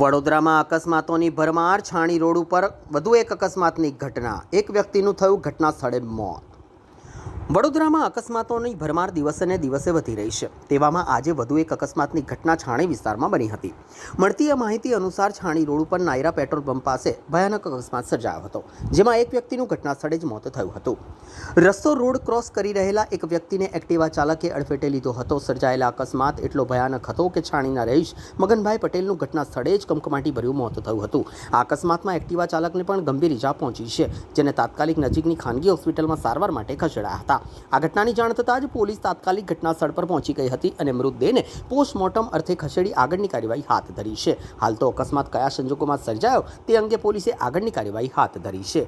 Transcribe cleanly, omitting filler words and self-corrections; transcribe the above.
વડોદરામાં અકસ્માતોની ભરમાર. છાણી રોડ ઉપર વધુ એક અકસ્માતની ઘટના. એક વ્યક્તિનું થયું ઘટના સ્થળે મોત. વડોદરામાં અકસ્માતોની ભરમાર દિવસે ને દિવસે વધી રહી છે. તેવામાં આજે વધુ એક અકસ્માતની ઘટના છાણી વિસ્તારમાં બની હતી. મળતી માહિતી અનુસાર છાણી રોડ ઉપર નાયરા પેટ્રોલ પંપ પાસે ભયાનક અકસ્માત સર્જાયો હતો, જેમાં એક વ્યક્તિનું ઘટના સ્થળે જ મોત થયું હતું. રસ્તો રોડ ક્રોસ કરી રહેલા એક વ્યક્તિને એક્ટિવા ચાલકે અડફેટે લીધો હતો. સર્જાયેલા અકસ્માત એટલો ભયાનક હતો કે છાણીના રહીશ મગનભાઈ પટેલનું ઘટના સ્થળે જ કમકમાટીભર્યું મોત થયું હતું. આ અકસ્માતમાં એક્ટિવા ચાલકને પણ ગંભીર ઈજા પહોંચી છે, જેને તાત્કાલિક નજીકની ખાનગી હોસ્પિટલમાં સારવાર માટે ખસેડાયા હતા. આ ઘટનાની જાણ થતાં જ પોલીસ તાત્કાલિક ઘટના સ્થળ પર પહોંચી ગઈ હતી અને મૃતદેહને પોસ્ટમોર્ટમ અર્થે ખસેડી આગળની કાર્યવાહી હાથ ધરી છે. હાલ તો અકસ્માત કયા સંજોગોમાં સર્જાયો તે અંગે પોલીસે આગળની કાર્યવાહી હાથ ધરી છે.